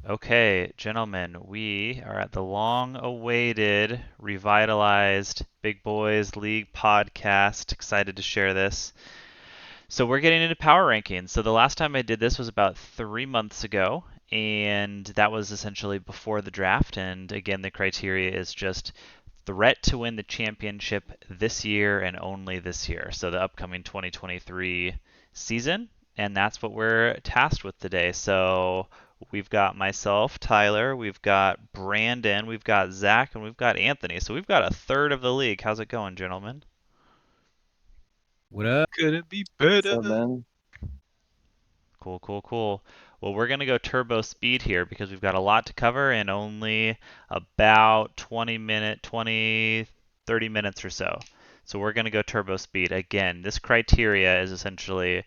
Okay, gentlemen, we are at the long-awaited, revitalized Big Boys League podcast. Excited to share this. So we're getting into power rankings. So the last time I did this was about 3 months ago, and that was essentially before the draft. And again, the criteria is just threat to win the championship this year and only this year. So the upcoming 2023 season, and that's what we're tasked with today. So we've got myself, Tyler, we've got Brandon, we've got Zach, and we've got Anthony. So we've got a third of the league. How's it going, gentlemen? What up? Couldn't be What's better. up, man? Cool, cool, cool. Well, we're going to go turbo speed here because we've got a lot to cover in only about 30 minutes or so. So we're going to go turbo speed. Again, this criteria is essentially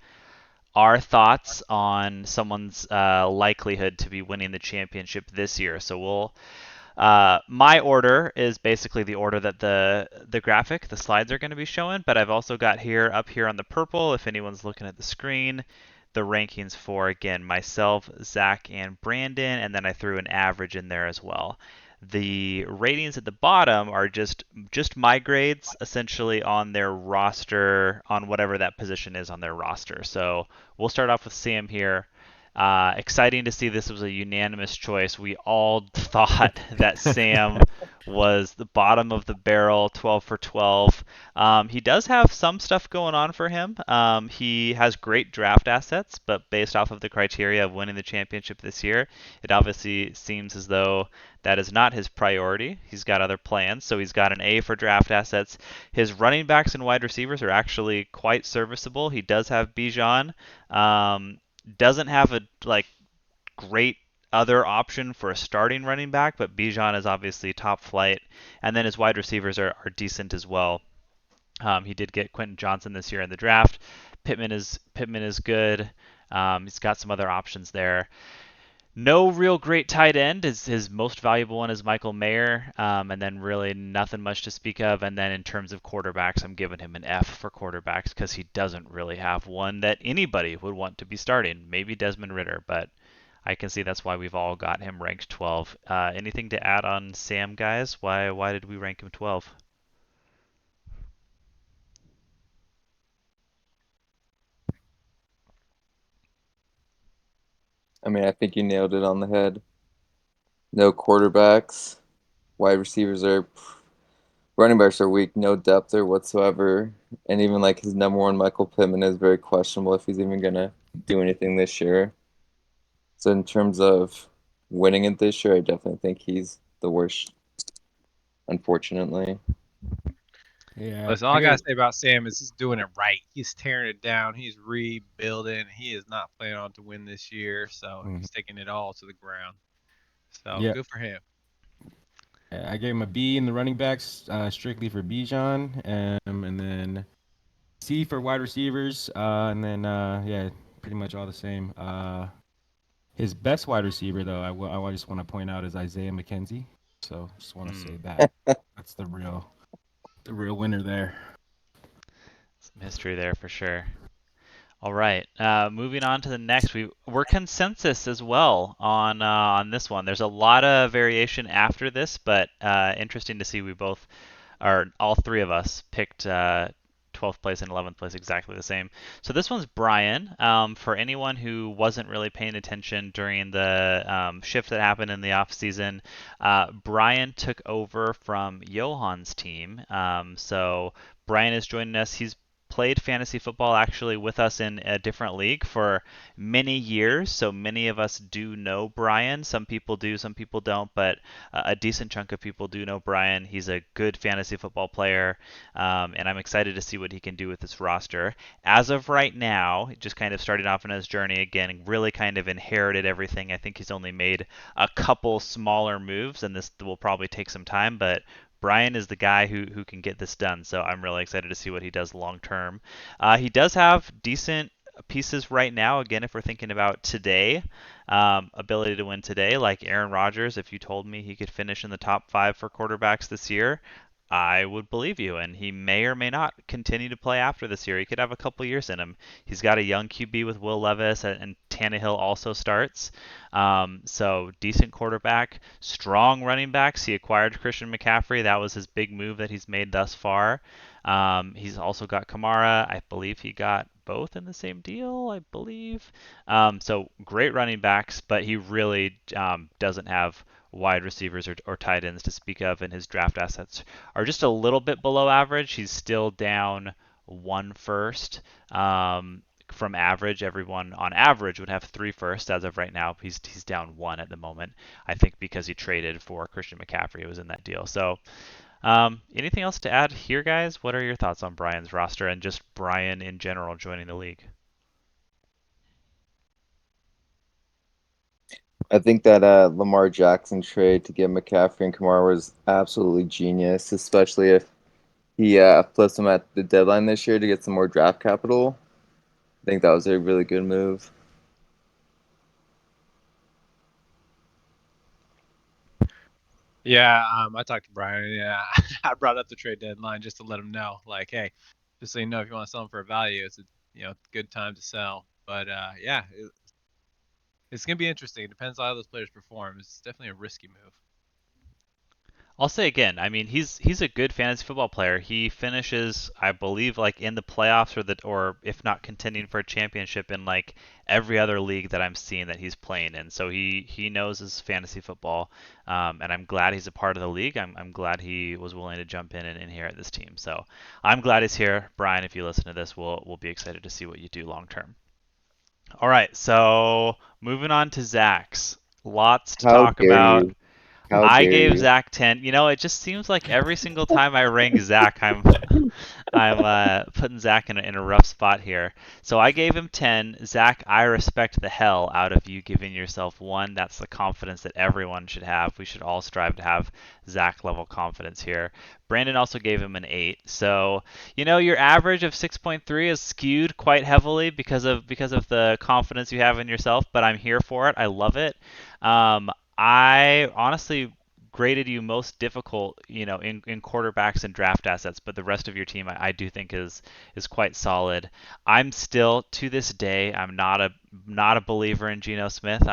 our thoughts on someone's likelihood to be winning the championship this year. So my order is basically the order that the slides are going to be showing, but I've also got here up here on the purple, if anyone's looking at the screen, the rankings for again myself, Zach, and Brandon, and then I threw an average in there as well. The ratings at the bottom are just my grades essentially on their roster on whatever that position is on their roster. So we'll start off with Sam here. Exciting to see this was a unanimous choice. We all thought that Sam was the bottom of the barrel, 12 for 12. He does have some stuff going on for him. He has great draft assets, but based off of the criteria of winning the championship this year, it obviously seems as though that is not his priority. He's got other plans, so he's got an A for draft assets. His running backs and wide receivers are actually quite serviceable. He does have Bijan. Doesn't have a great other option for a starting running back, but Bijan is obviously top flight, and then his wide receivers are decent as well. He did get Quentin Johnson this year in the draft. Pittman is good. He's got some other options there. No real great tight end. His most valuable one is Michael Mayer, and then really nothing much to speak of. And then in terms of quarterbacks, I'm giving him an F for quarterbacks because he doesn't really have one that anybody would want to be starting. Maybe Desmond Ritter, but I can see that's why we've all got him ranked 12. Anything to add on Sam, guys? Why did we rank him 12? I mean, I think you nailed it on the head. No quarterbacks. Wide receivers are running backs are weak. No depth there whatsoever. And even like his number one, Michael Pittman, is very questionable if he's even gonna do anything this year. So in terms of winning it this year, I definitely think he's the worst, unfortunately. Yeah, Listen, all I I gotta get. say about Sam is he's doing it right. He's tearing it down. He's rebuilding. He is not planning on to win this year, so Mhm. he's taking it all to the ground. So Yeah, good for him. I gave him a B in the running backs, strictly for Bijan, and then C for wide receivers, and then yeah, pretty much all the same. His best wide receiver, though, I just want to point out is Isaiah McKenzie. So just want to say Hmm, that that's the real winner there. some history there for sure. All right. Moving on to the next, we're consensus as well on this one. There's a lot of variation after this, but interesting to see we both or all three of us picked 12th place and 11th place exactly the same. So this one's Brian. For anyone who wasn't really paying attention during the shift that happened in the off season, Brian took over from Johan's team. So Brian is joining us. He's played fantasy football actually with us in a different league for many years, so many of us do know Brian. Some people do, some people don't, but a decent chunk of people do know Brian. He's a good fantasy football player, and I'm excited to see what he can do with this roster. As of right now, just kind of starting off on his journey again, really kind of inherited everything. I think he's only made a couple smaller moves, and this will probably take some time, but Brian is the guy who can get this done, so I'm really excited to see what he does long term. He does have decent pieces right now. Again, if we're thinking about today, ability to win today, like Aaron Rodgers, if you told me he could finish in the top five for quarterbacks this year, I would believe you. And he may or may not continue to play after this year. He could have a couple years in him. He's got a young QB with Will Levis, and Tannehill also starts. So decent quarterback, strong running backs. He acquired Christian McCaffrey. That was his big move that he's made thus far. He's also got Kamara. I believe he got both in the same deal, I believe. So great running backs, but he really doesn't have wide receivers or tight ends to speak of, and his draft assets are just a little bit below average. He's still down one first. From average, everyone on average would have 3 firsts as of right now. He's down 1 at the moment. I think because he traded for Christian McCaffrey, it was in that deal. So anything else to add here, guys? What are your thoughts on Brian's roster and just Brian in general joining the league? I think that Lamar Jackson trade to get McCaffrey and Kamara was absolutely genius, especially if he flips them at the deadline this year to get some more draft capital. I think that was a really good move. Yeah, I talked to Brian. Yeah, I brought up the trade deadline just to let him know, like, hey, just so you know, if you want to sell them for a value, it's a good time to sell. But yeah, it's gonna be interesting. It depends on how those players perform. It's definitely a risky move. I'll say again, I mean he's a good fantasy football player. He finishes, I believe, like in the playoffs or if not contending for a championship in like every other league that I'm seeing that he's playing in. So he knows his fantasy football, and I'm glad he's a part of the league. I'm glad he was willing to jump in and inherit this team. So I'm glad he's here, Brian. If you listen to this, we'll be excited to see what you do long term. All right, so moving on to Zach's. Lots to How talk dare about. you? How I dare gave you? Zach 10. You know, it just seems like every single time I rank Zach, I'm putting Zach in a rough spot here. So I gave him 10. Zach, I respect the hell out of you giving yourself 1. That's the confidence that everyone should have. We should all strive to have Zach level confidence here. Brandon also gave him an 8. So, your average of 6.3 is skewed quite heavily because of the confidence you have in yourself, but I'm here for it. I love it. I honestly graded you most difficult, in quarterbacks and draft assets, but the rest of your team I do think is quite solid. I'm still to this day I'm not a believer in Geno Smith. He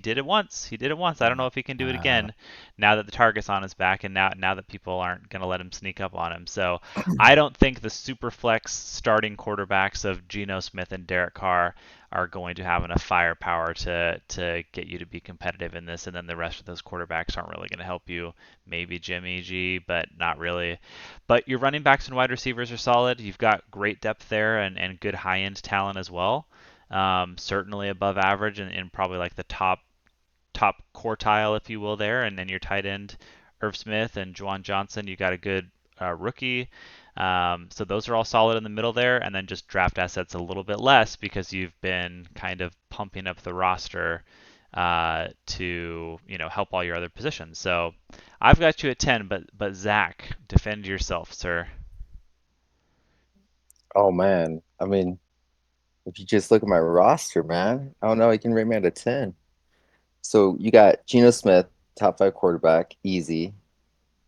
did it once. He did it once. I don't know if he can do it again now that the target's on his back and now that people aren't going to let him sneak up on him. So I don't think the super flex starting quarterbacks of Geno Smith and Derek Carr are going to have enough firepower to get you to be competitive in this, and then the rest of those quarterbacks aren't really going to help you. Maybe Jimmy G, but not really. But your running backs and wide receivers are solid. You've got great depth there and good high-end talent as well. Certainly above average and probably like the top quartile, if you will, there. And then your tight end, Irv Smith and Juwan Johnson, you got a good rookie. So those are all solid in the middle there, and then just draft assets a little bit less because you've been kind of pumping up the roster to help all your other positions. So I've got you at 10, but Zach, defend yourself, sir. Oh man, I mean, if you just look at my roster, man, I don't know. You can rate me out of 10. So you got Geno Smith, top 5 quarterback, easy.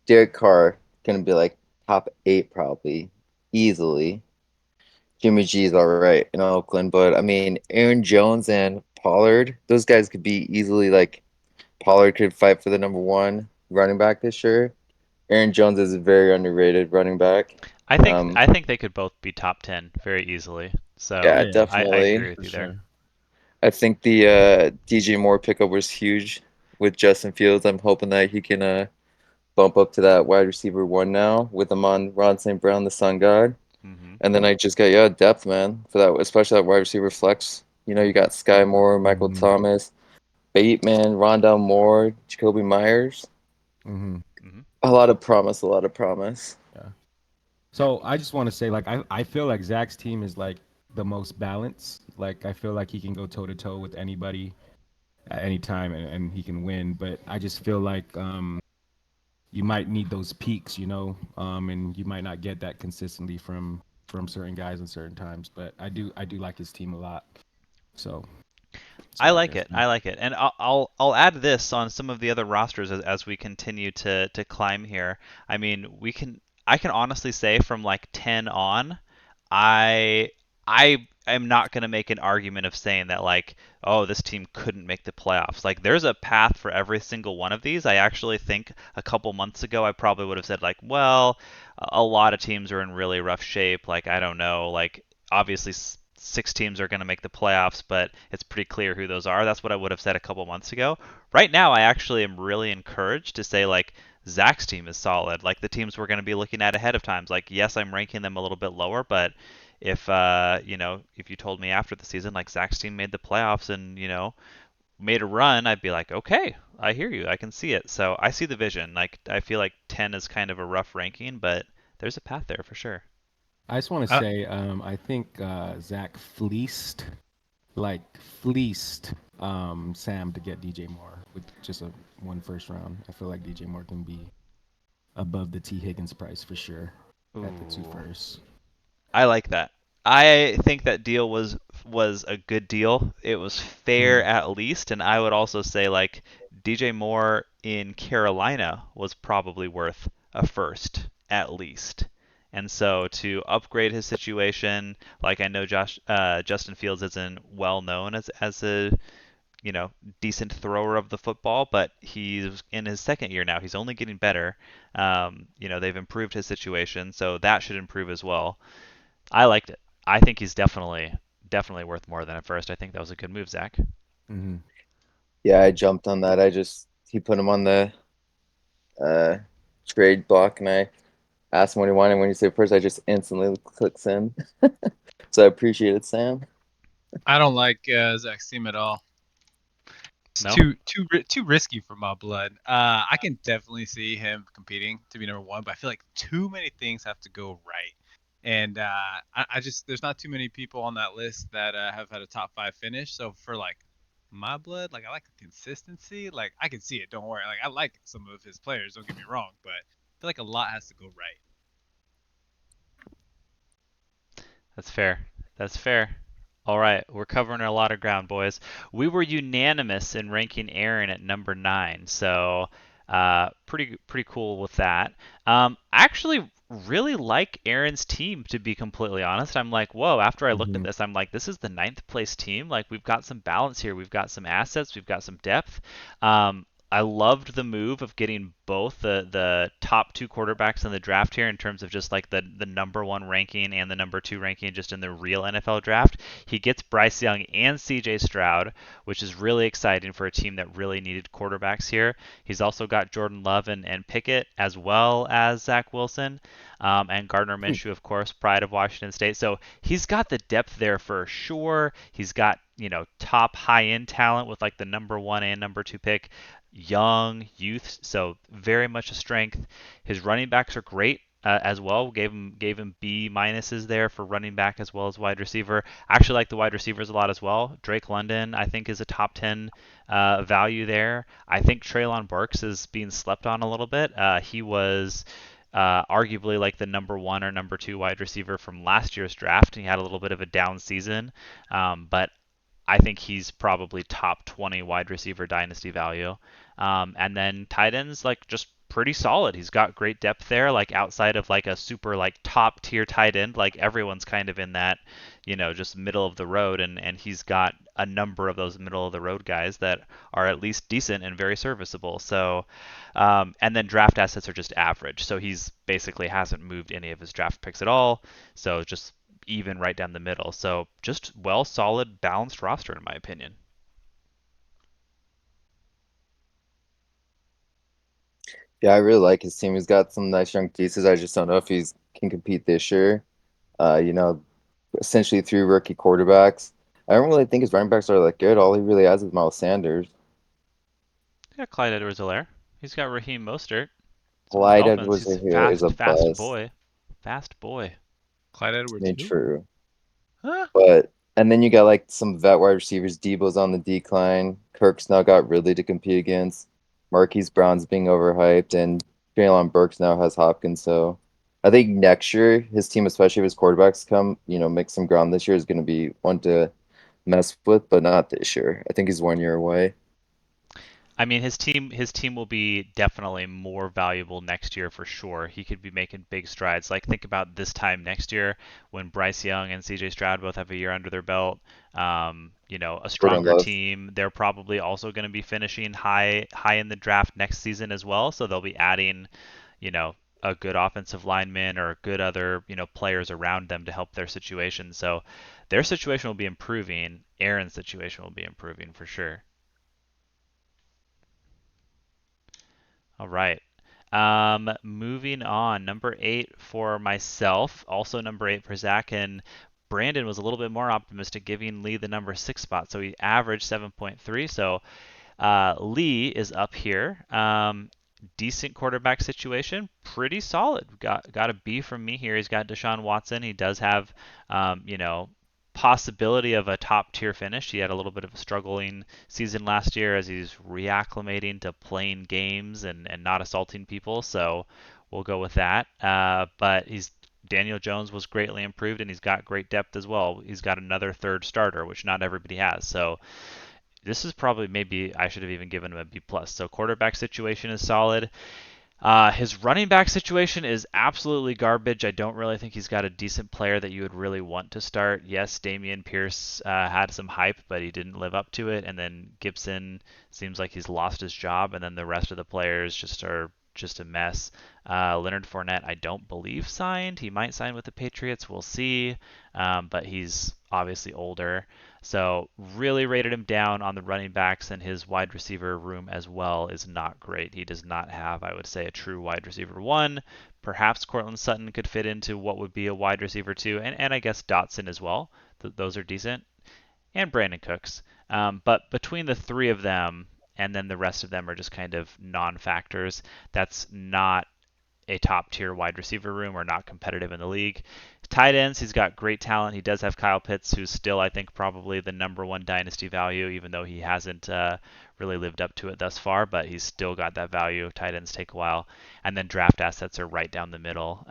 Derek Carr, gonna be like top 8 probably, easily. Jimmy G is all right in Oakland, but I mean, Aaron Jones and Pollard, those guys could be easily like Pollard could fight for the number 1 running back this year. Aaron Jones is a very underrated running back. I think I think they could both be top 10 very easily. So Yeah, Yeah, I agree definitely. with for you there. sure. I think the DJ Moore pickup was huge with Justin Fields. I'm hoping that he can bump up to that wide receiver 1 now with him on Ron St. Brown, the Sun God. hmm And then I just got depth, man, for that, especially that wide receiver flex. You hmm got Sky Moore, Michael Hmm. Thomas, Bateman, Rondell Moore, Jacoby Myers. Hmm. hmm A lot of promise, a lot of promise. Yeah. So I just want to say, like, I feel like Zach's team is like the most balanced. Like, I feel like he can go toe to toe with anybody at any time, and he can win. But I just feel like you might need those peaks, and you might not get that consistently from certain guys in certain times. But I do like his team a lot. So I So like it. definitely. I like it, and I'll add this on some of the other rosters as we continue to climb here. I mean, I can honestly say from like 10 on, I I am not going to make an argument of saying that like, oh, this team couldn't make the playoffs. Like there's a path for every single one of these. I actually think a couple months ago I probably would have said like, well, a lot of teams are in really rough shape. Like I don't know, like obviously six teams are going to make the playoffs, but it's pretty clear who those are. That's what I would have said a couple months ago. Right now, I actually am really encouraged to say like Zach's team is solid. Like the teams we're going to be looking at ahead of times. Like yes, I'm ranking them a little bit lower, but if if you told me after the season like Zach's team made the playoffs and made a run, I'd be like, okay, I hear you, I can see it. So I see the vision. Like I feel like 10 is kind of a rough ranking, but there's a path there for sure. I just want to Uh, say, I think Zach fleeced Sam to get DJ Moore with just a one first round. I feel like DJ Moore can be above the T Higgins price for sure at the two Ooh. first. I like that. I think that deal was a good deal. It was fair Mm. at least, and I would also say like DJ Moore in Carolina was probably worth a first at least. And so to upgrade his situation, like I know Justin Fields isn't well known as a decent thrower of the football, but he's in his second year now. He's only getting better. They've improved his situation, so that should improve as well. I liked it. I think he's definitely worth more than at first. I think that was a good move, Zach. Hmm. Yeah, I jumped on that. He put him on the uh, trade block, and I asked him what he wanted. When he said first, I just instantly clicked send. So I appreciate it, Sam. I don't like Zach's team at all. It's No? too risky for my blood. I can definitely see him competing to be number one, but I feel like too many things have to go right. And I just there's not too many people on that list that have had a top five finish. So for like my blood, like I like the consistency. Like I can see it. Don't worry. Like I like some of his players. Don't get me wrong, but I feel like a lot has to go right. That's fair. That's fair. All right, we're covering a lot of ground, boys. We were unanimous in ranking Aaron at number 9, so pretty cool with that. I actually really like Aaron's team, to be completely honest. I'm like, whoa, after I looked at Hmm. this, I'm like, this is the ninth place team. Like, we've got some balance here. We've got some assets. We've got some depth. I loved the move of getting both the top two quarterbacks in the draft here in terms of just like the number one ranking and the number two ranking just in the real NFL draft. He gets Bryce Young and CJ Stroud, which is really exciting for a team that really needed quarterbacks here. He's also got Jordan Love and Pickett as well as Zach Wilson. And Gardner Minshew, of course, pride of Washington State. So he's got the depth there for sure. He's got, top high end talent with like the number one and number two pick, young youth, so very much a strength. His running backs are great as well. Gave him B minuses there for running back as well as wide receiver. I actually like the wide receivers a lot as well. Drake London, I think, is a top 10 value there. I think Treylon Burks is being slept on a little bit. He was arguably like the number one or number two wide receiver from last year's draft. He had a little bit of a down season, but I think he's probably top 20 wide receiver dynasty value. And then tight ends, like just pretty solid. He's got great depth there, like outside of like a super like top tier tight end, like everyone's kind of in that, just middle of the road. And he's got a number of those middle of the road guys that are at least decent and very serviceable. So, and then draft assets are just average. So he's basically hasn't moved any of his draft picks at all. So just even right down the middle. So just solid, balanced roster in my opinion. Yeah, I really like his team. He's got some nice young pieces. I just don't know if he's can compete this year. Uh, you know, Essentially three rookie quarterbacks. I don't really think his running backs are that good. All he really has is Miles Sanders. Yeah, Clyde Edwards-Helaire. He's got Raheem Mostert. It's on the Clyde Dolphins. Edwards He's here is a fast bust. boy, fast boy. Clyde I Edwards, mean, who? true. Huh? But and then you got like some vet wide receivers. Debo's on the decline. Kirk's now got Ridley to compete against. Marquise Brown's being overhyped, and Traylon Burks now has Hopkins. So I think next year his team, especially if his quarterbacks come, make some ground this year, is going to be one to mess with, but not this year. I think he's 1 year away. I mean, his team will be definitely more valuable next year for sure. He could be making big strides. Like think about this time next year when Bryce Young and C.J. Stroud both have a year under their belt. A Jordan stronger Love. team. They're probably also going to be finishing high in the draft next season as well. So they'll be adding, you know, a good offensive lineman or good other players around them to help their situation. So their situation will be improving. Aaron's situation will be improving for sure. All right. Moving on. Number 8 for myself. Also number 8 for Zach. And Brandon was a little bit more optimistic, giving Lee the number 6 spot. So he averaged 7.3. So Lee is up here. Decent quarterback situation, pretty solid. Got a B from me here. He's got Deshaun Watson. He does have, possibility of a top tier finish. He had a little bit of a struggling season last year as he's reacclimating to playing games and not assaulting people. So we'll go with that. But Daniel Jones was greatly improved and he's got great depth as well. He's got another third starter, which not everybody has. So this is probably maybe I should have even given him a B plus. So quarterback situation is solid. His running back situation is absolutely garbage. I don't really think he's got a decent player that you would really want to start. Yes, Damian Pierce had some hype, but he didn't live up to it. And then Gibson seems like he's lost his job, and then the rest of the players just are just a mess. Leonard Fournette, I don't believe signed. He might sign with the Patriots. We'll see. But he's obviously older. So really rated him down on the running backs, and his wide receiver room as well is not great. He does not have, I would say, a true wide receiver one. Perhaps Cortland Sutton could fit into what would be a wide receiver two, and I guess Dotson as well. Those are decent, and Brandon Cooks. But between the three of them, and then the rest of them are just kind of non-factors. That's not a top tier wide receiver room or not competitive in the league. Tight ends, he's got great talent. He does have Kyle Pitts, who's still, I think, probably the number one dynasty value, even though he hasn't really lived up to it thus far, but he's still got that value. Tight ends take a while. And then draft assets are right down the middle.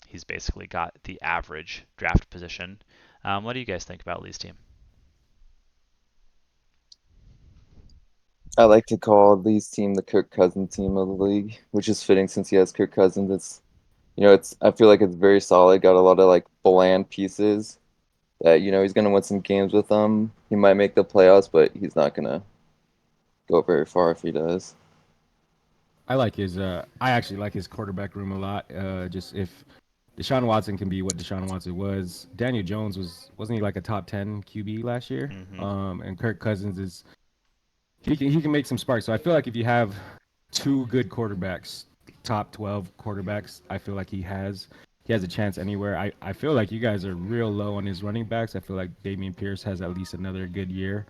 He's basically got the average draft position. What do you guys think about Lee's team? I like to call Lee's team the Kirk Cousins team of the league, which is fitting since he has Kirk Cousins. It's I feel like it's very solid. Got a lot of like bland pieces that he's gonna win some games with them. He might make the playoffs, but he's not gonna go very far if he does. I actually like his quarterback room a lot. Just if Deshaun Watson can be what Deshaun Watson was, Daniel Jones wasn't he like a top 10 QB last year? Mm-hmm. And Kirk Cousins is he can make some sparks. So I feel like if you have two good quarterbacks, top 12 quarterbacks, I feel like he has a chance anywhere. I feel like you guys are real low on his running backs. I feel like Damian Pierce has at least another good year.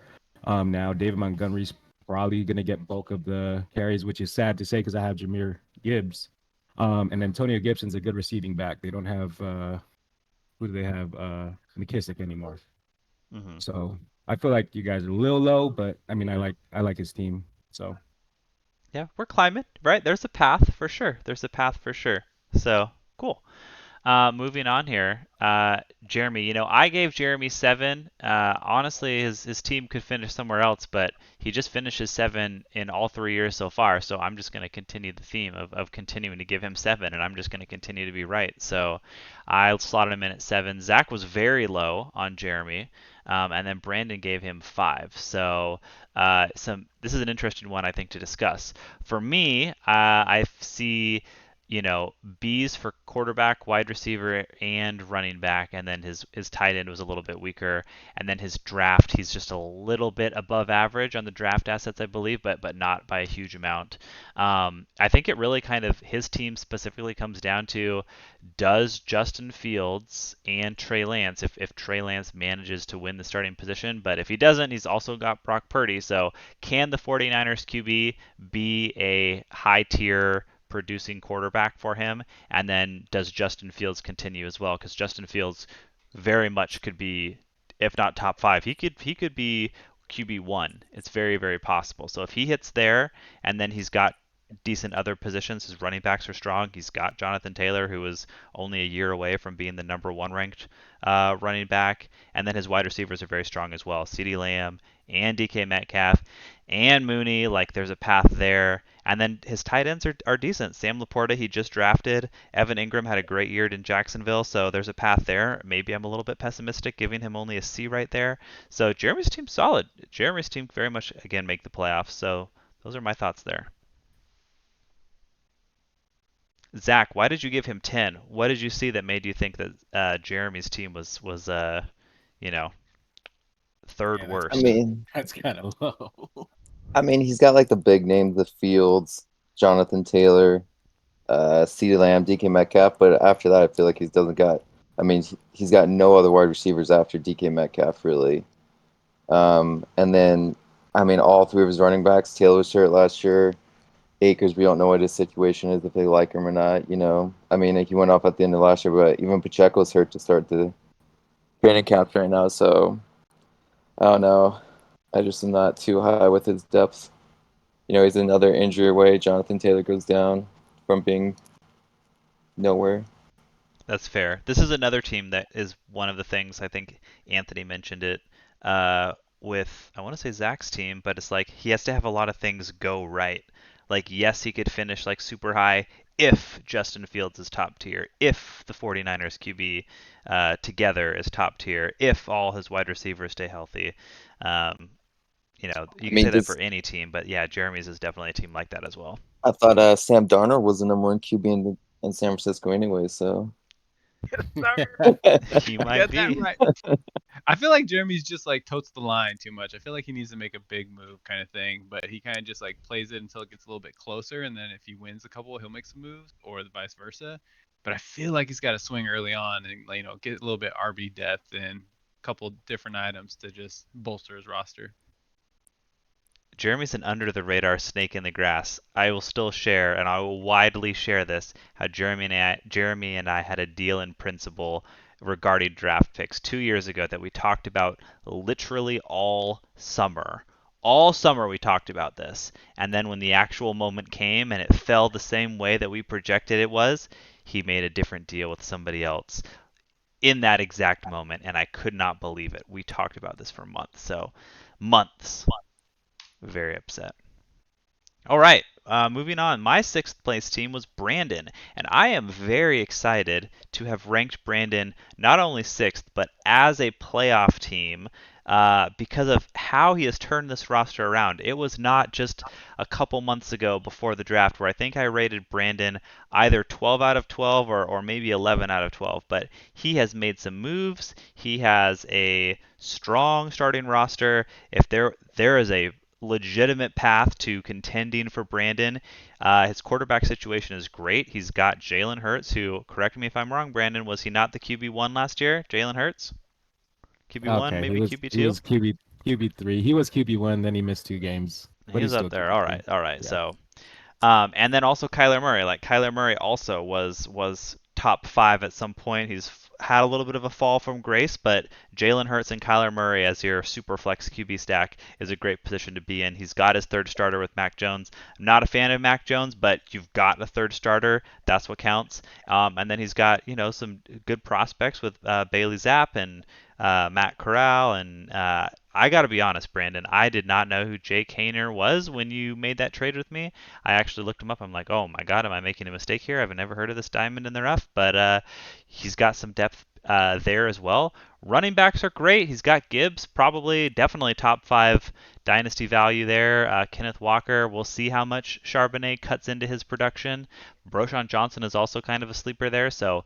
Now David Montgomery's probably going to get bulk of the carries, which is sad to say because I have Jameer Gibbs. And Antonio Gibson's a good receiving back. They don't have who do they have? McKissick anymore. Mm-hmm. So I feel like you guys are a little low, but I mean I like his team. So Yeah, we're climbing, right? There's a path for sure. There's a path for sure. So cool. Moving on here, Jeremy. I gave Jeremy 7. Honestly, his team could finish somewhere else, but he just finishes 7 in all 3 years so far. So I'm just going to continue the theme of continuing to give him 7, and I'm just going to continue to be right. So I slotted him in at 7. Zach was very low on Jeremy, and then Brandon gave him 5. So this is an interesting one I think to discuss. For me, I see B's for quarterback, wide receiver, and running back, and then his tight end was a little bit weaker, and then his draft, he's just a little bit above average on the draft assets, I believe, but not by a huge amount. I think it really kind of his team specifically comes down to does Justin Fields and Trey Lance, if Trey Lance manages to win the starting position, but if he doesn't, he's also got Brock Purdy, so can the 49ers QB be a high tier producing quarterback for him? And then does Justin Fields continue as well? Because Justin Fields very much could be, if not top 5, he could be QB1. It's very, very possible. So if he hits there, and then he's got decent other positions. His running backs are strong. He's got Jonathan Taylor, who is only a year away from being the number one ranked running back. And then his wide receivers are very strong as well. CeeDee Lamb and DK Metcalf and Mooney. Like, there's a path there. And then his tight ends are decent. Sam Laporta, he just drafted. Evan Ingram had a great year in Jacksonville, so there's a path there. Maybe I'm a little bit pessimistic, giving him only a C right there. So Jeremy's team's solid. Jeremy's team very much, again, make the playoffs. So those are my thoughts there. Zach, why did you give him 10? What did you see that made you think that Jeremy's team was you know, third Yeah, I worst? mean, that's kind of low. he's got like the big names, the Fields, Jonathan Taylor, CeeDee Lamb, DK Metcalf. But after that, I feel like he doesn't got. He's got no other wide receivers after DK Metcalf really. And then, all three of his running backs. Taylor was hurt last year. Akers, we don't know what his situation is, if they like him or not. He went off at the end of last year, but even Pacheco's hurt to start the training camps right now. So I don't know. I just am not too high with his depth. He's another injury away. Jonathan Taylor goes down from being nowhere. That's fair. This is another team that is one of the things I think Anthony mentioned it uh, with, I want to say Zach's team, but it's like he has to have a lot of things go right. Like, yes, he could finish like super high if Justin Fields is top tier, if the 49ers QB together is top tier, if all his wide receivers stay healthy. Um, you can say that for Just any team, but yeah, Jeremy's is definitely a team like that as well. I thought Sam Darnold was the number one QB in San Francisco anyway. So He might Get that be. right. I feel like Jeremy's just like totes the line too much. I feel like he needs to make a big move kind of thing, but he kind of just like plays it until it gets a little bit closer, and then if he wins a couple, he'll make some moves, or the vice versa. But I feel like he's got to swing early on and get a little bit RB depth and a couple different items to just bolster his roster. Jeremy's an under the radar snake in the grass. I will still share, and I will widely share this, how Jeremy and I had a deal in principle regarding draft picks 2 years ago that we talked about literally all summer. All summer we talked about this. And then when the actual moment came and it fell the same way that we projected it was, he made a different deal with somebody else in that exact moment, and I could not believe it. We talked about this for months. So, months. Very upset. All right, moving on. My sixth place team was Brandon, and I am very excited to have ranked Brandon not only sixth, but as a playoff team because of how he has turned this roster around. It was not just a couple months ago before the draft where I think I rated Brandon either 12 out of 12 or maybe 11 out of 12, but he has made some moves. He has a strong starting roster. If there is a legitimate path to contending for Brandon. His quarterback situation is great. He's got Jalen Hurts, who, correct me if I'm wrong, Brandon, was he not the QB1 last year? Jalen Hurts? QB1, Okay, he maybe was he QB2? was QB3. He was QB1, then he missed 2 games, He but he's was up still there. All QB3. right, all right. Yeah. So and then also Kyler Murray. Like, Kyler Murray also was top five at some point. He's had a little bit of a fall from grace, but Jalen Hurts and Kyler Murray as your super flex QB stack is a great position to be in. He's got his third starter with Mac Jones. I'm not a fan of Mac Jones, but you've got a third starter. That's what counts. And then he's got some good prospects with Bailey Zapp and Matt Corral and I got to be honest, Brandon, I did not know who Jake Hayner was when you made that trade with me. I actually looked him up. I'm like, oh my God, am I making a mistake here? I've never heard of this diamond in the rough, but he's got some depth there as well. Running backs are great. He's got Gibbs, probably, definitely top five dynasty value there. Kenneth Walker, we'll see how much Charbonnet cuts into his production. Broshan Johnson is also kind of a sleeper there, so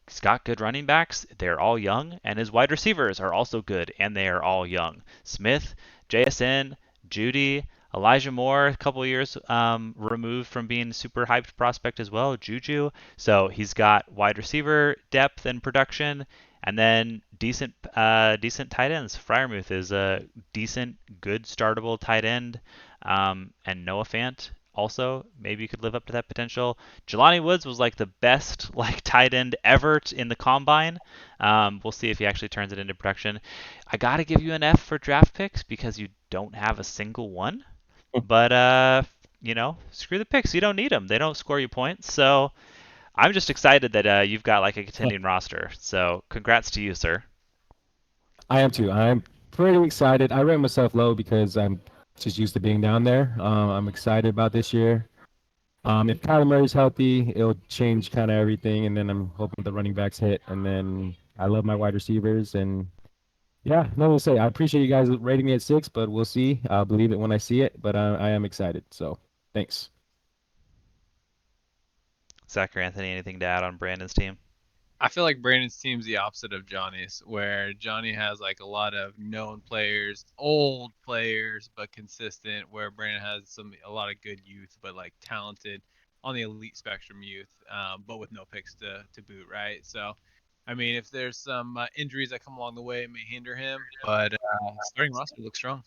he's got good running backs. They're all young, and his wide receivers are also good, and they are all young. Smith, JSN, Judy, Elijah Moore, a couple years removed from being super hyped prospect as well. Juju. So he's got wide receiver depth and production, and then decent tight ends. Freiermuth is a decent, good startable tight end, and Noah Fant also maybe you could live up to that potential. Jelani Woods was like the best like tight end ever in the combine. We'll see if he actually turns it into production. I got to give you an F for draft picks because you don't have a single one. But screw the picks. You don't need them. They don't score you points. So I'm just excited that you've got like a contending roster. So congrats to you, sir. I am too. I'm pretty excited. I rate myself low because I'm just used to being down there. I'm excited about this year. If Kyler Murray's healthy, it'll change kind of everything. And then I'm hoping the running backs hit. And then I love my wide receivers. And yeah, nothing to say. I appreciate you guys rating me at 6, but we'll see. I'll believe it when I see it. But I am excited. So thanks. Zach or Anthony, anything to add on Brandon's team? I feel like Brandon's team's the opposite of Johnny's, where Johnny has like a lot of known players, old players, but consistent. Where Brandon has a lot of good youth, but like talented on the elite spectrum youth, but with no picks to boot, right? So, I mean, if there's some injuries that come along the way, it may hinder him, but starting roster looks strong.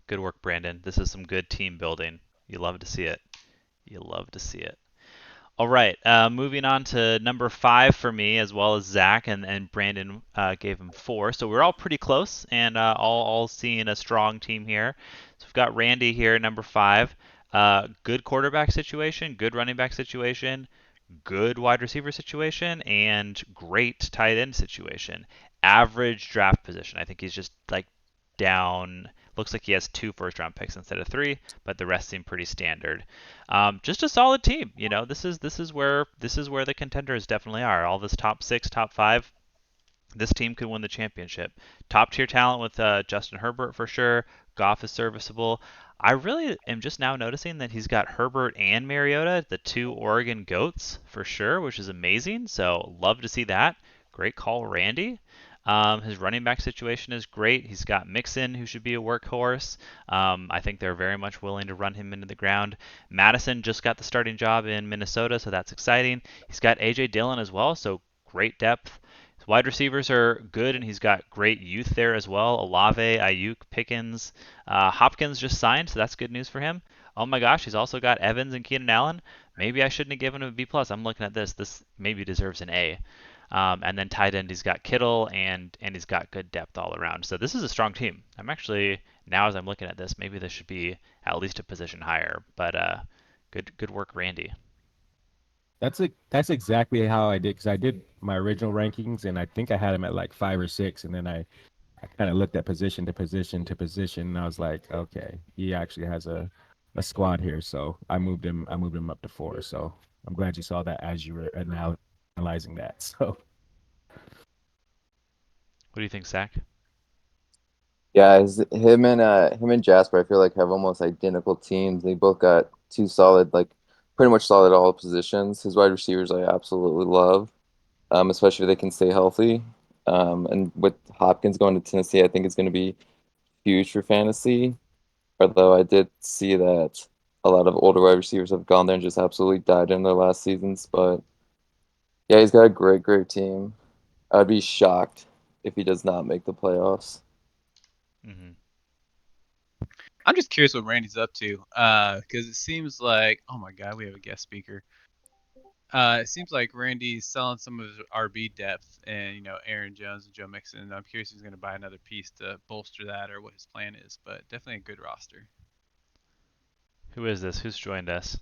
Good work, Brandon. This is some good team building. You love to see it. You love to see it. All right, moving on to number 5 for me, as well as Zach, and Brandon gave him 4. So we're all pretty close, and all seeing a strong team here. So we've got Randy here, number 5. Good quarterback situation, good running back situation, good wide receiver situation, and great tight end situation. Average draft position. I think he's just like down. Looks like he has 2 first-round picks instead of 3, but the rest seem pretty standard. Just a solid team. This is where the contenders definitely are. All this top 6, top 5. This team could win the championship. Top tier talent with Justin Herbert for sure. Goff is serviceable. I really am just now noticing that he's got Herbert and Mariota, the 2 Oregon goats for sure, which is amazing. So love to see that. Great call, Randy. His running back situation is great. He's got Mixon, who should be a workhorse. I think they're very much willing to run him into the ground. Madison just got the starting job in Minnesota, so that's exciting. He's got A.J. Dillon as well, so great depth. His wide receivers are good, and he's got great youth there as well. Olave, Ayuk, Pickens. Hopkins just signed, so that's good news for him. Oh my gosh, he's also got Evans and Keenan Allen. Maybe I shouldn't have given him a B+. I'm looking at this. This maybe deserves an A. And then tight end, he's got Kittle, and he's got good depth all around. So this is a strong team. I'm actually, now as I'm looking at this, maybe this should be at least a position higher. But good work, Randy. That's exactly how I did, because I did my original rankings and I think I had him at like 5 or 6, and then I kind of looked at position to position to position, and I was like, okay, he actually has a squad here, so I moved him up to 4. So I'm glad you saw that as you were analyzing that. So What do you think, Zach? Yeah, him and Jasper, I feel like have almost identical teams. They both got 2 solid, like pretty much solid at all positions. His wide receivers I absolutely love, especially if they can stay healthy. And with Hopkins going to Tennessee, I think it's going to be huge for fantasy. Although I did see that a lot of older wide receivers have gone there and just absolutely died in their last seasons. But yeah, he's got a great, great team. I'd be shocked if he does not make the playoffs. Mm-hmm. I'm just curious what Randy's up to, because it seems like, oh my God, we have a guest speaker. It seems like Randy's selling some of his RB depth, and Aaron Jones and Joe Mixon. I'm curious if he's going to buy another piece to bolster that, or what his plan is. But definitely a good roster. Who is this? Who's joined us?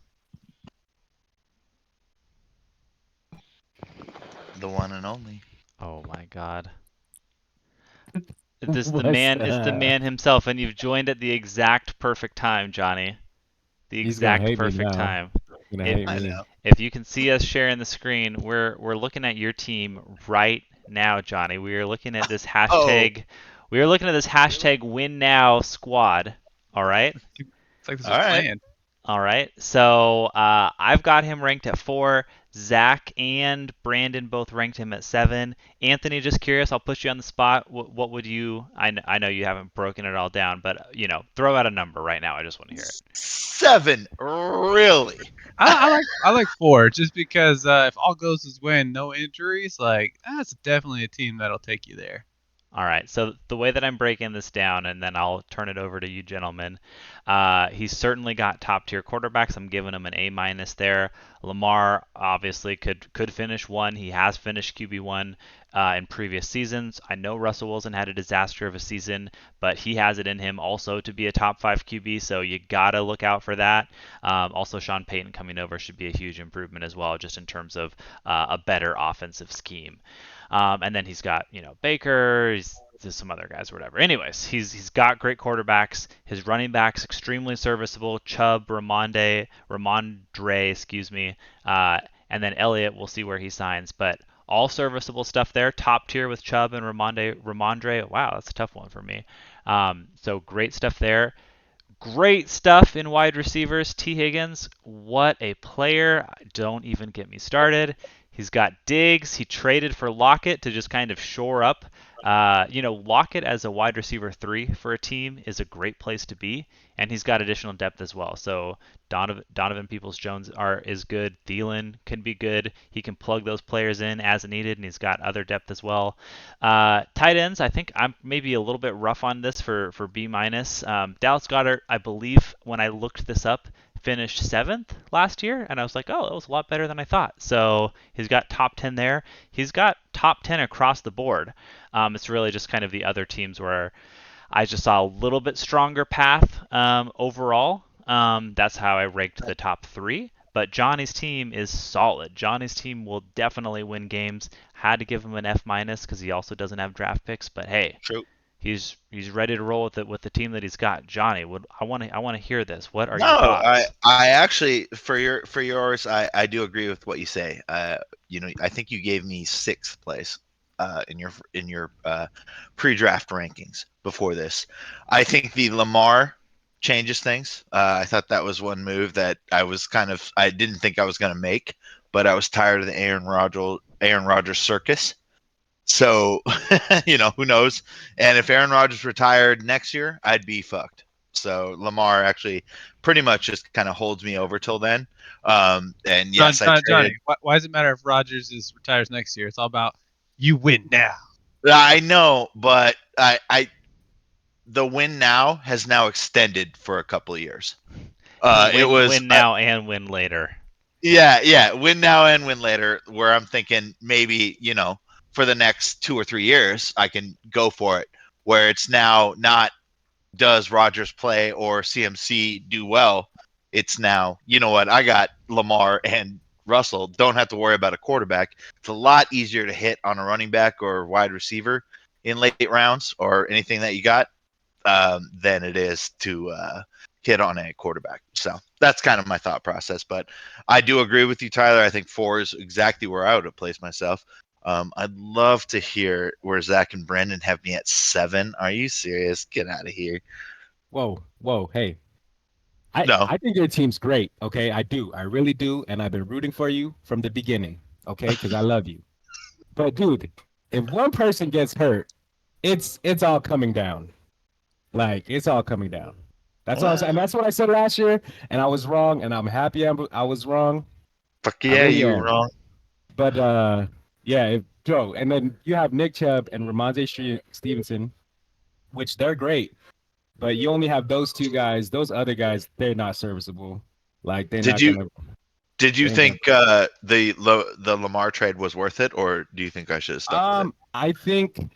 The one and only. Oh my God. This the What's man. It's the up? man himself, and you've joined at the exact perfect time, Johnny. The He's gonna exact hate me perfect now. time. He's gonna If hate I me. know. if you can see us sharing the screen, we're looking at your team right now, Johnny. We are looking at this Oh, hashtag. We are looking at this hashtag Win Now Squad. All right. It's like this all was right. planned. All right. So I've got him ranked at 4. Zach and Brandon both ranked him at 7. Anthony, just curious, I'll put you on the spot. What would you? I know you haven't broken it all down, but throw out a number right now. I just want to hear it. 7. Really? I like 4 just because if all goes as win, no injuries, like that's definitely a team that'll take you there. All right. So the way that I'm breaking this down, and then I'll turn it over to you gentlemen. He's certainly got top tier quarterbacks. I'm giving him an A- there. Lamar obviously could finish 1. He has finished QB1. in previous seasons. I know Russell Wilson had a disaster of a season, but he has it in him also to be a top 5 QB, so you got to look out for that. Also, Sean Payton coming over should be a huge improvement as well, just in terms of a better offensive scheme. And then he's got, Baker, there's some other guys or whatever. Anyways, he's got great quarterbacks. His running backs extremely serviceable. Chubb, Ramondre, excuse me, and then Elliott. We'll see where he signs, but all serviceable stuff there. Top tier with Chubb and Ramondre. Wow, that's a tough one for me. So great stuff there. Great stuff in wide receivers. T. Higgins, what a player. Don't even get me started. He's got Diggs. He traded for Lockett to just kind of shore up. Lockett as a wide receiver 3 for a team is a great place to be, and he's got additional depth as well. So Donovan Peoples-Jones is good. Thielen can be good. He can plug those players in as needed, and he's got other depth as well. Tight ends, I think I'm maybe a little bit rough on this for B-. Dallas Goedert, I believe when I looked this up, finished 7th last year, and I was like, oh, that was a lot better than I thought. So he's got top 10 there. He's got top 10 across the board. It's really just kind of the other teams where I just saw a little bit stronger path overall. That's how I ranked the top 3. But Johnny's team is solid. Johnny's team will definitely win games. Had to give him an F- because he also doesn't have draft picks. But hey, True. he's ready to roll with the team that he's got. Johnny, I want to hear this. What are No, your thoughts? I actually for yours, I do agree with what you say. I think you gave me 6th place in your pre-draft rankings before this. I think the Lamar changes things. I thought that was one move that I didn't think I was going to make, but I was tired of the Aaron Rodgers circus. So, who knows? And if Aaron Rodgers retired next year, I'd be fucked. So Lamar actually pretty much just kind of holds me over till then. And yes, I Johnny, traded. why does it matter if Rodgers retires next year? It's all about you win now. I know, but the win now has now extended for a couple of years. It was win now and win later. Yeah, win now and win later. Where I'm thinking maybe for the next 2 or 3 years I can go for it. Where it's now not does Rodgers play or CMC do well? It's now, you know what? I got Lamar and Russell. Don't have to worry about a quarterback. It's a lot easier to hit on a running back or wide receiver in late rounds or anything that you got than it is to hit on a quarterback. So that's kind of my thought process. But I do agree with you, Tyler. I think 4 is exactly where I would have placed myself. I'd love to hear where Zach and Brendan have me at 7. Are you serious? Get out of here. Whoa, hey. No. I think your team's great. Okay, I do. I really do, and I've been rooting for you from the beginning. Okay, because I love you. But dude, if one person gets hurt, it's all coming down. Like it's all coming down. That's all. And that's what I said last year, and I was wrong, and I'm happy I was wrong. Fuck I yeah, really you am. were wrong. But yeah, Joe, and then you have Nick Chubb and Ramondre Stevenson, which they're great. But you only have those 2 guys. Those other guys, they're not serviceable. Like they're not gonna. Did you they ain't gonna- think the Lamar trade was worth it, or do you think I should have stuck with it? I think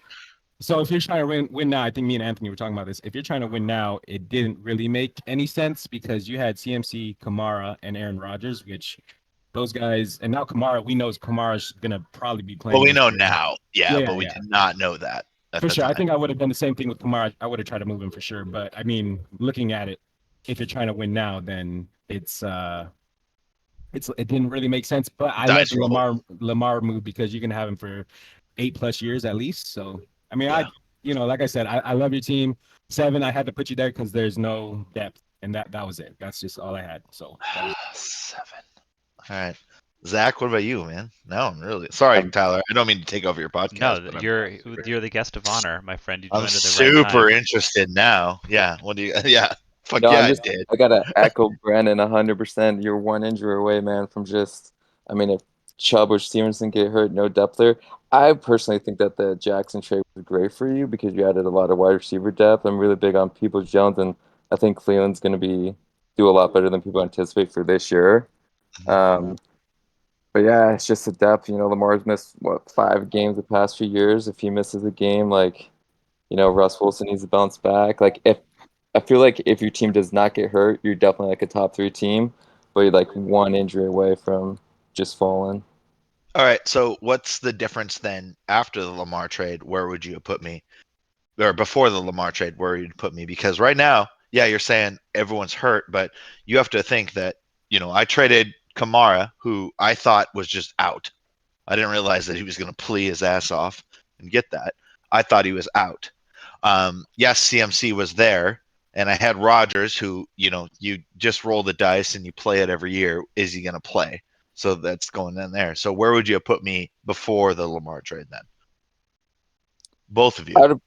so. If you're trying to win now, I think me and Anthony were talking about this. If you're trying to win now, it didn't really make any sense because you had CMC, Kamara, and Aaron Rodgers, which those guys, and now Kamara, we know Kamara's gonna probably be playing. Well, we this know year. now, but we did not know that at For the sure. I time. think I would have done the same thing with Kamara. I would have tried to move him for sure. But I mean, looking at it, if you're trying to win now, then it didn't really make sense. But I love Dice the roll. Lamar move because you can have him for 8+ years at least. So I mean, Yeah. like I said, I love your team. 7, I had to put you there because there's no depth, and that was it. That's just all I had. So 7. All right. Zach, what about you, man? No, I'm really sorry, Tyler. I don't mean to take over your podcast, No, but you're the guest of honor, my friend. You I'm joined at the right super time. interested now. Yeah. What do you? Yeah. Fuck No, yeah, I'm I just. did. I gotta echo Brandon 100%. You're one injury away, man, from just. I mean, if Chubb or Stevenson get hurt, no depth there. I personally think that the Jackson trade was great for you because you added a lot of wide receiver depth. I'm really big on Peoples-Jones, and I think Cleveland's going to do a lot better than people anticipate for this year. Um, But yeah, it's just a depth. Lamar's missed what 5 games the past few years. If he misses a game, Russ Wilson needs to bounce back. Like if I feel like if your team does not get hurt, you're definitely like a top 3 team, but you're like one injury away from just falling. All right, so what's the difference then after the Lamar trade? Where would you have put me? Or before the Lamar trade, where you'd put me? Because right now, yeah, you're saying everyone's hurt, but you have to think that, I traded Kamara, who I thought was just out. I didn't realize that he was going to plea his ass off and get that. I thought he was out. Yes, CMC was there, and I had Rodgers, who, you just roll the dice and you play it every year. Is he going to play? So that's going in there. So where would you have put me before the Lamar trade then? Both of I you. would have,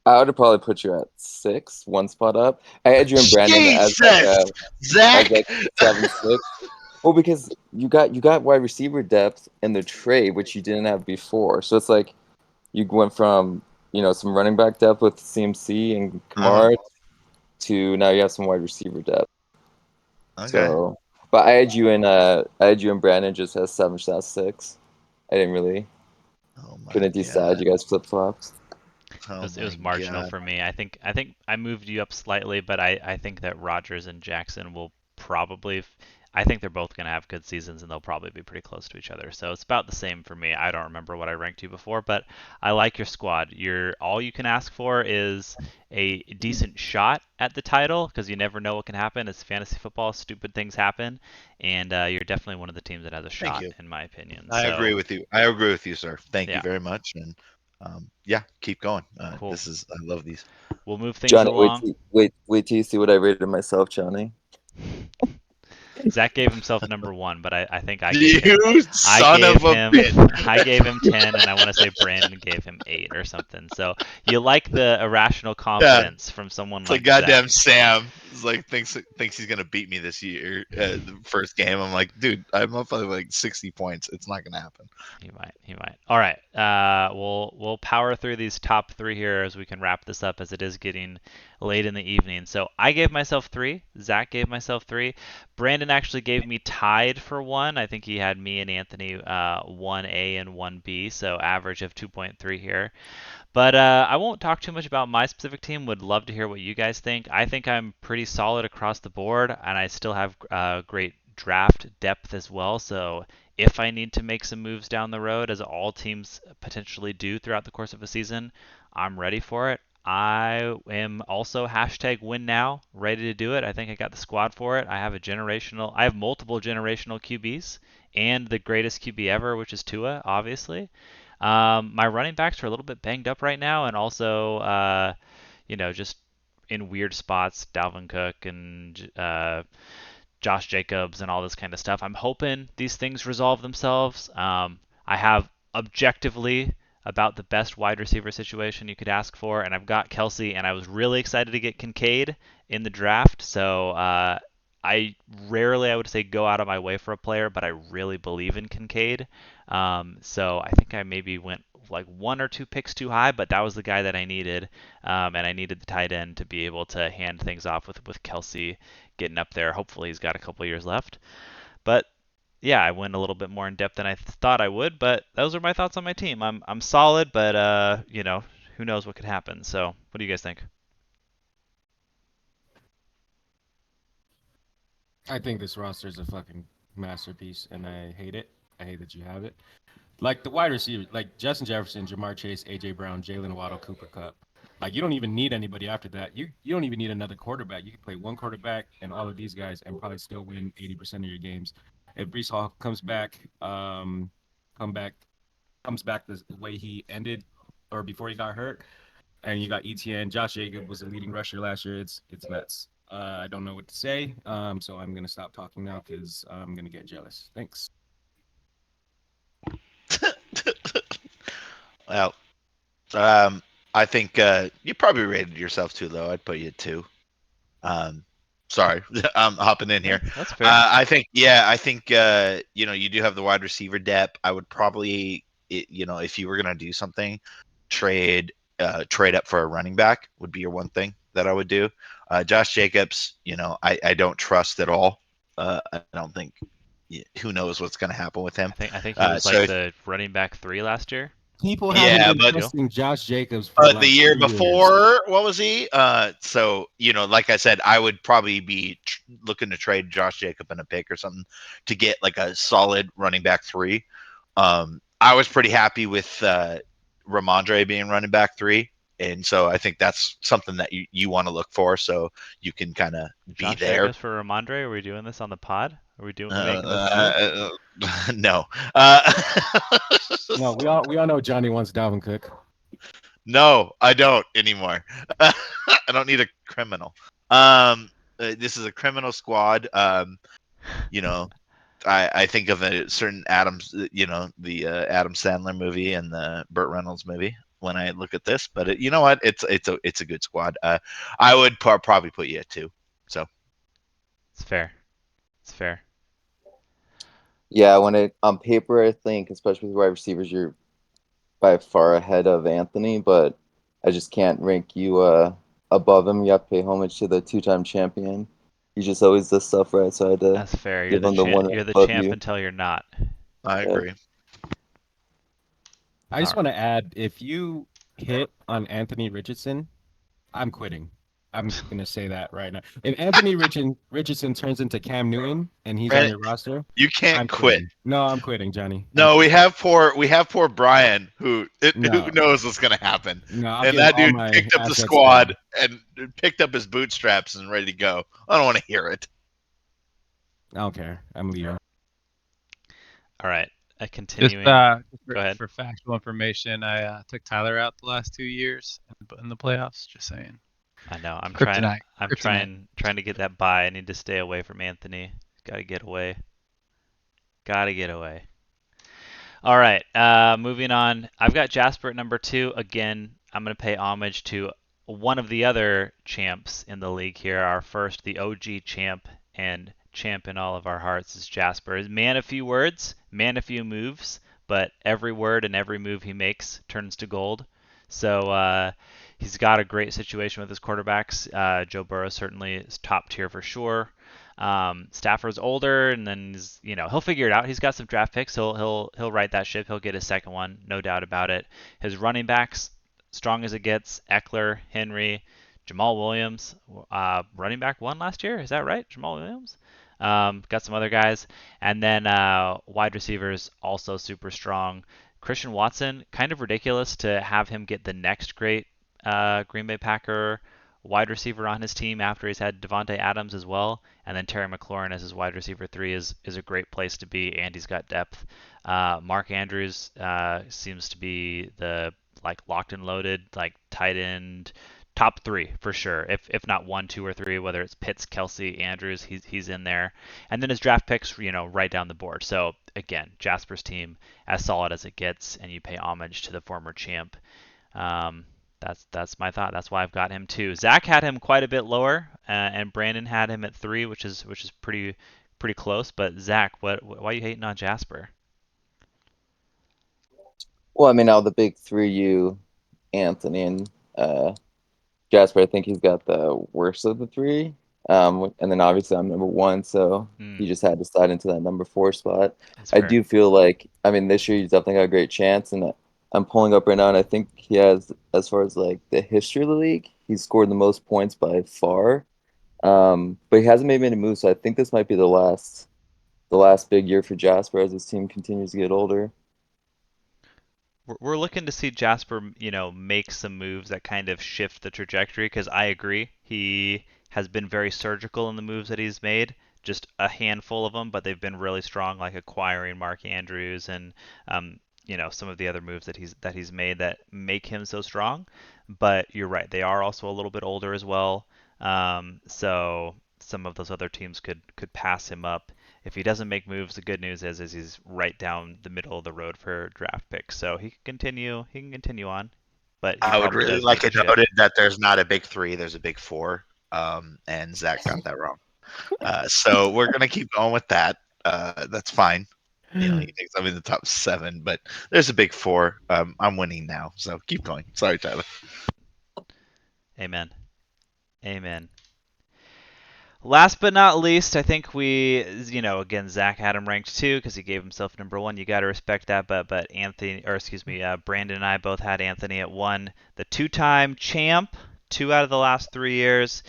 I would have probably put you at 6, one spot up. I had you and Brandon as Jesus, Zach. like 7-6. Well, because you got wide receiver depth in the trade, which you didn't have before. So it's like you went from some running back depth with CMC and Kamara to now you have some wide receiver depth. Okay. So, but I had you and Brandon just as 7/6. I didn't really Oh my couldn't decide. God. You guys flip flops. Oh It my was marginal God. for me. I think I moved you up slightly, but I think that Rodgers and Jackson will probably. I think they're both going to have good seasons, and they'll probably be pretty close to each other. So it's about the same for me. I don't remember what I ranked you before, but I like your squad. All you can ask for is a decent shot at the title, because you never know what can happen. It's fantasy football. Stupid things happen, and you're definitely one of the teams that has a Thank shot, you. in my opinion. I agree So with you. I agree with you, sir. Thank you yeah, very much. And yeah, keep going. cool. I love these. We'll move things Johnny, along. wait till you see what I rated myself, Johnny. Zach gave himself number one, but I think You I son gave of a him bitch. I gave him 10, and I want to say Brandon gave him 8 or something. So you like the irrational Yeah. confidence from someone It's like like Zach. goddamn Sam. It's like thinks he's gonna beat me this year. The first game, I'm like, dude, I'm up by like 60 points. It's not gonna happen. He might. He might. All right. We'll power through these top 3 here as we can wrap this up, as it is getting late in the evening. So I gave myself 3. Zach gave myself 3. Brandon actually gave me tied for 1. I think he had me and Anthony 1A and 1B, so average of 2.3 here. But I won't talk too much about my specific team. Would love to hear what you guys think. I think I'm pretty solid across the board, and I still have great draft depth as well. So if I need to make some moves down the road, as all teams potentially do throughout the course of a season, I'm ready for it. I am also hashtag win now, ready to do it. I think I got the squad for it. I have multiple generational QBs and the greatest QB ever, which is Tua, obviously. My running backs are a little bit banged up right now, and also, just in weird spots, Dalvin Cook and Josh Jacobs and all this kind of stuff. I'm hoping these things resolve themselves. I have objectively about the best wide receiver situation you could ask for, and I've got Kelsey, and I was really excited to get Kincaid in the draft. So I would say, go out of my way for a player, but I really believe in Kincaid. So I think I maybe went like 1 or 2 picks too high, but that was the guy that I needed, and I needed the tight end to be able to hand things off with Kelsey getting up there. Hopefully he's got a couple years left. But yeah, I went a little bit more in depth than I thought I would, but those are my thoughts on my team. I'm solid, but who knows what could happen. So, what do you guys think? I think this roster is a fucking masterpiece, and I hate it. I hate that you have it. Like the wide receiver, like Justin Jefferson, Jamar Chase, AJ Brown, Jalen Waddle, Cooper Cup. Like you don't even need anybody after that. You don't even need another quarterback. You can play one quarterback and all of these guys and probably still win 80% of your games. If Brees Hall comes back, come back, comes back the way he ended or before he got hurt, and you got ETN. Josh Jacobs was the leading rusher last year. It's nuts. I don't know what to say, so I'm gonna stop talking now because I'm gonna get jealous. Thanks. Well, I think you probably rated yourself too low. I'd put you at 2. Sorry, I'm hopping in here. That's fair. I think you do have the wide receiver depth. I would probably, if you were gonna do something, trade trade up for a running back would be your one thing that I would do. Josh Jacobs, I don't trust at all. I don't think who knows what's going to happen with him. I think he was So like the running back 3 last year. People haven't yeah, been but trusting Josh Jacobs for the like year 2 years. before, what was he? So like I said, I would probably be looking to trade Josh Jacob in a pick or something to get like a solid running back 3. I was pretty happy with Ramondre being running back 3, and so I think that's something that you want to look for, so you can kind of be Josh there. Jacobs for Ramondre. Are we doing this on the pod? Are we making this deal? No. No, we all know Johnny wants Dalvin Cook. No, I don't anymore. I don't need a criminal. This is a criminal squad. I think of a certain Adams, the Adam Sandler movie and the Burt Reynolds movie when I look at this. But you know what? It's a good squad. I would probably put you at 2. So It's fair. It's fair. Yeah, on paper, I think, especially with wide receivers, you're by far ahead of Anthony, but I just can't rank you above him. You have to pay homage to the 2-time champion. He just always does stuff right, so I had to That's fair. give him the one You're the above champ you. until you're not. I Yeah. agree. I just want to add, if you hit on Anthony Richardson, I'm quitting. I'm gonna say that right now. If Anthony Richardson turns into Cam Newton and he's on Brandon, your roster, you can't I'm quit. quitting. No, I'm quitting, Johnny. No, we have poor Brian who No, knows what's gonna happen, no, I'll and give that all dude my picked up the assets back. squad and picked up his bootstraps and ready to go. I don't want to hear it. I don't care. I'm leaving. All right. Just Continuing. Go ahead. for factual information, I took Tyler out the last 2 years in the playoffs. Just saying. I know. I'm Kryptonite. trying to get that bye. I need to stay away from Anthony. Got to get away. Got to get away. All right. Moving on. I've got Jasper at number 2. Again, I'm going to pay homage to one of the other champs in the league here. Our first, the OG champ and champ in all of our hearts is Jasper. Man a few words, man a few moves, but every word and every move he makes turns to gold. So he's got a great situation with his quarterbacks. Joe Burrow certainly is top tier for sure. Stafford's older, and then he'll figure it out. He's got some draft picks. He'll right that ship. He'll get his second one, no doubt about it. His running backs, strong as it gets. Eckler, Henry, Jamal Williams, running back 1 last year. Is that right? Jamal Williams. Got some other guys, and then wide receivers also super strong. Christian Watson, kind of ridiculous to have him get the next great Green Bay Packer wide receiver on his team after he's had Devontae Adams as well, and then Terry McLaurin as his wide receiver 3 is a great place to be, and he's got depth. Mark Andrews seems to be the locked and loaded tight end top 3 for sure. If not 1, 2, or 3, whether it's Pitts, Kelsey, Andrews, he's in there. And then his draft picks, right down the board. So again, Jasper's team as solid as it gets, and you pay homage to the former champ. That's my thought. That's why I've got him 2. Zach had him quite a bit lower, and Brandon had him at 3, which is pretty close. But Zach, why are you hating on Jasper? Well, I mean, out of the big 3, you, Anthony, and Jasper, I think he's got the worst of the 3. And then obviously I'm number 1, so he just had to slide into that number 4 spot. That's I fair. do feel like, I mean, this year he's definitely got a great chance, and I'm pulling up right now, and I think he has, as far as the history of the league, he's scored the most points by far. But he hasn't made many moves, so I think this might be the last big year for Jasper as his team continues to get older. We're looking to see Jasper, make some moves that kind of shift the trajectory, because I agree. He has been very surgical in the moves that he's made. Just a handful of them, but they've been really strong, like acquiring Mark Andrews and some of the other moves that he's made that make him so strong. But you're right, they are also a little bit older as well. So some of those other teams could pass him up. If he doesn't make moves, the good news is he's right down the middle of the road for draft picks. So he can continue on, but he I would probably really does like make a it shift. noted that there's not a big 3, there's a big 4. And Zach got that wrong. So we're gonna keep going with that. That's fine. He thinks I'm in the top 7, but there's a big 4. I'm winning now, so keep going. Sorry, Tyler. Amen. Amen. Last but not least, I think again, Zach had him ranked 2 because he gave himself number 1. You got to respect that. But Anthony, or excuse me, Brandon and I both had Anthony at 1. The 2-time champ, 2 out of the last 3 years.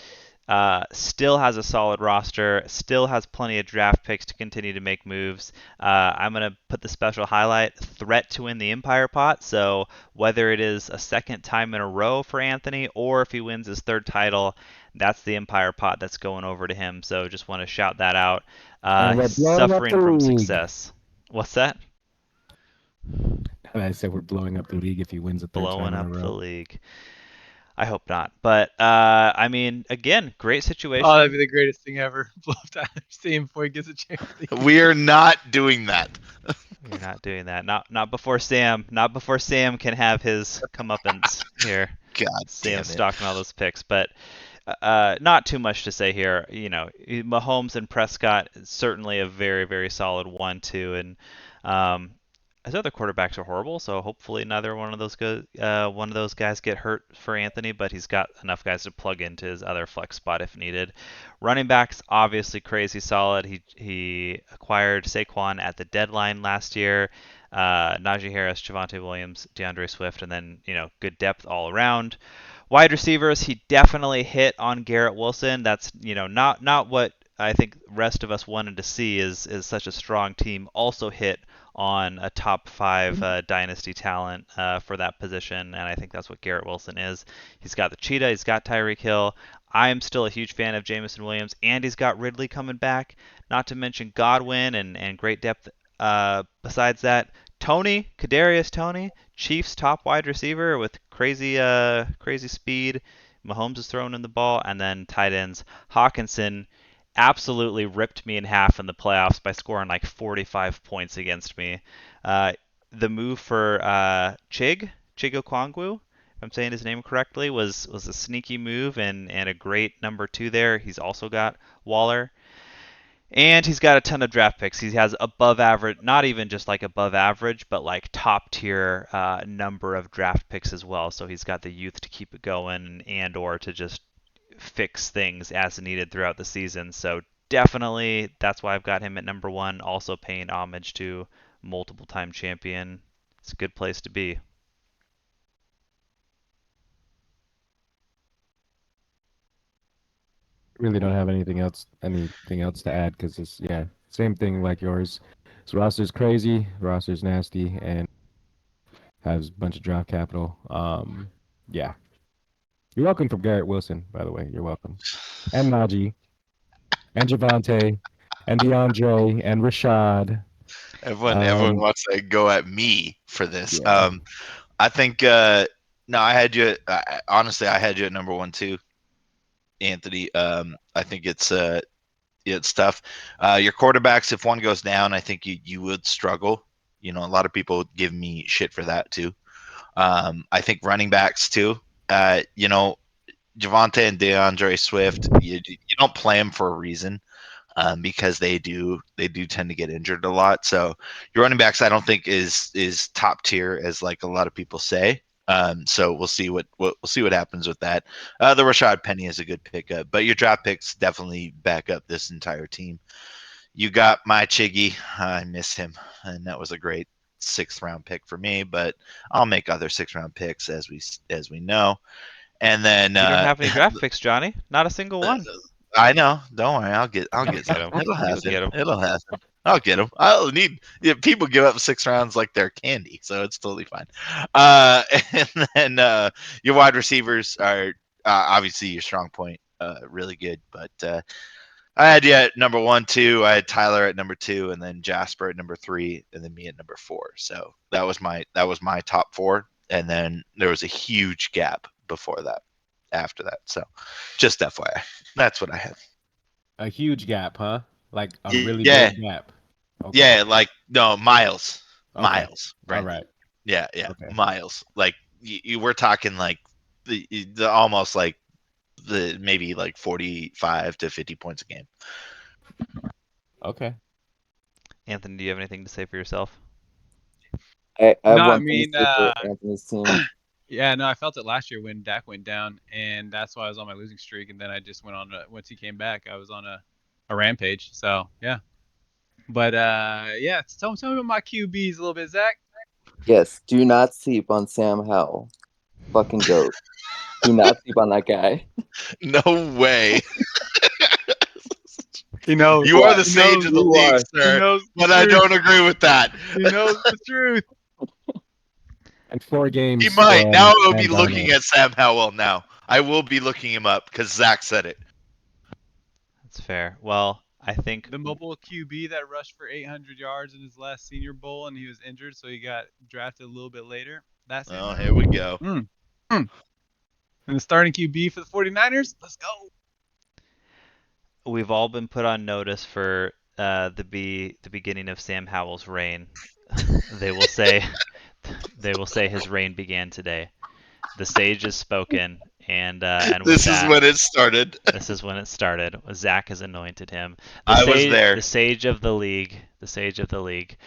Still has a solid roster, still has plenty of draft picks to continue to make moves. I'm going to put the special highlight threat to win the Empire pot. So whether it is a second time in a row for Anthony or if he wins his 3rd title, that's the Empire pot that's going over to him. So just want to shout that out. And we're He's blowing up suffering the from league. success. What's that? And I said we're blowing up the league if he wins a 3rd Blowing time in a up the row. league. I hope not. But I mean, again, great situation. Oh, that'd be the greatest thing ever. Blow up Tyler Steam before he gets a chance. We are not doing that. You're not doing that. Not before Sam. Not before Sam can have his comeuppance here. God Sam damn it. stocking all those picks, but not too much to say here. Mahomes and Prescott certainly a very very solid 1-2, and his other quarterbacks are horrible. So hopefully neither one of those guys get hurt for Anthony, but he's got enough guys to plug into his other flex spot if needed. Running backs obviously crazy solid. He acquired Saquon at the deadline last year. Najee Harris, Javonte Williams, DeAndre Swift, and then good depth all around. Wide receivers, he definitely hit on Garrett Wilson. That's not what I think the rest of us wanted to see is such a strong team also hit on a top 5 dynasty talent for that position, and I think that's what Garrett Wilson is. He's got the cheetah, he's got Tyreek Hill. I am still a huge fan of Jameson Williams, and he's got Ridley coming back. Not to mention Godwin and great depth. Besides that, Kadarius Toney, Chiefs top wide receiver with crazy speed. Mahomes is throwing in the ball, and then tight ends Hawkinson absolutely ripped me in half in the playoffs by scoring like 45 points against me. The move for Chig if I'm saying his name correctly, was a sneaky move and a great number 2 there. He's also got Waller. And he's got a ton of draft picks. He has above average, not even just like above average, but like top tier number of draft picks as well. So he's got the youth to keep it going and or to just fix things as needed throughout the season. So definitely that's why I've got him at number 1, also paying homage to multiple time champion. It's a good place to be. Really don't have anything else to add because it's same thing like yours. This roster's crazy, roster's nasty, and has a bunch of draft capital. Yeah. You're welcome from Garrett Wilson, by the way. You're welcome. And Najee. And Javante. And DeAndre. And Rashad. Everyone wants to go at me for this. Yeah. I think no, I had you. Honestly, I had you at number 1 too, Anthony. I think it's tough. Your quarterbacks, if one goes down, I think you would struggle. A lot of people give me shit for that too. I think running backs too. Javonte and DeAndre Swift, you don't play them for a reason. Because they do tend to get injured a lot. So your running backs, I don't think is top tier as like a lot of people say. So we'll see what happens with that. The Rashad Penny is a good pickup, but your draft picks definitely back up this entire team. You got my Chiggy. I miss him, and that was a great 6th round pick for me. But I'll make other 6th round picks as we know. And then you don't have any draft picks, Johnny. Not a single one. I know. Don't worry. I'll get Get some. 'em. It'll You'll happen. get 'em. It'll happen. I'll get them. I'll need. People give up 6 rounds like they're candy, so it's totally fine. And then your wide receivers are obviously your strong point. Really good, but I had you at number 1, 2. I had Tyler at number 2, and then Jasper at number 3, and then me at number 4. So that was my top 4, and then there was a huge gap before that, after that. So just FYI, that's what I had. A huge gap, huh? Like a really Yeah. big gap. Okay. Yeah, like no miles, Okay. miles. All Brandon. right. Yeah, Okay. miles. Like you we're talking like the almost like the maybe like 45 to 50 points a game. Okay. Anthony, do you have anything to say for yourself? I have No, I one thing mean, to say for Anthony's team. Yeah, no, I felt it last year when Dak went down, and that's why I was on my losing streak. And then I just went on once he came back, I was on a rampage. So yeah, but yeah, tell me about my QBs a little bit, Zach. Yes, do not sleep on Sam Howell. Fucking goat. Do not sleep on that guy. No way. He knows. You are the He sage knows. of the You league, are. He sir, knows the but I truth. don't agree with that. He knows the truth. And 4 games He might. from Now I will Sam be looking Darnold. at Sam Howell now. I will be looking him up because Zach said it. That's fair. Well, I think The mobile QB that rushed for 800 yards in his last Senior Bowl, and he was injured, so he got drafted a little bit later. That's Sam Oh, Howell. here we go. Mm. And the starting QB for the 49ers. Let's go. we've all been put on notice for the beginning of Sam Howell's reign. They will say his reign began today. The sage has spoken, and with This is that, when it started. this is when it started. Zach has anointed him I was there. the sage of the league, the sage of the league.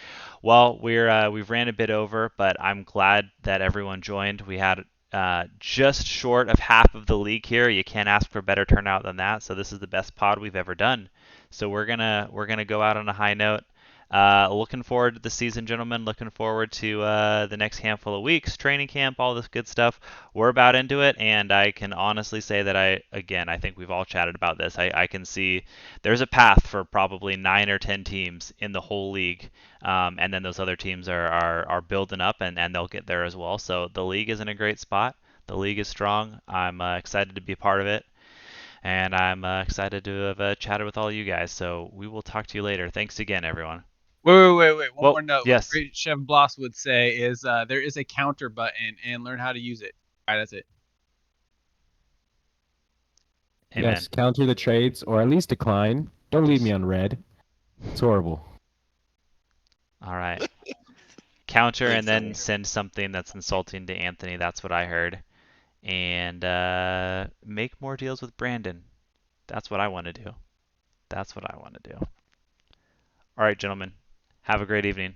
Well, we've ran a bit over, but I'm glad that everyone joined. We had just short of half of the league here. You can't ask for better turnout than that. So this is the best pod we've ever done. So we're gonna go out on a high note. Looking forward to the season, gentlemen. Looking forward to the next handful of weeks, training camp, all this good stuff. We're about into it, and I can honestly say that I think we've all chatted about this. I can see there's a path for probably 9 or 10 teams in the whole league, and then those other teams are building up, and they'll get there as well. So the league is in a great spot. The league is strong. I'm excited to be a part of it, and I'm excited to have chatted with all you guys. So we will talk to you later. Thanks again, everyone. Wait. One Well, more note. What the yes. great Chef Bloss would say is there is a counter button and learn how to use it. All right, that's it. Amen. Yes, counter the trades or at least decline. Don't leave me on red. It's horrible. All right. Counter and Thanks, then everyone. send something that's insulting to Anthony. That's what I heard. And make more deals with Brandon. That's what I want to do. That's what I want to do. All right, gentlemen. Have a great evening.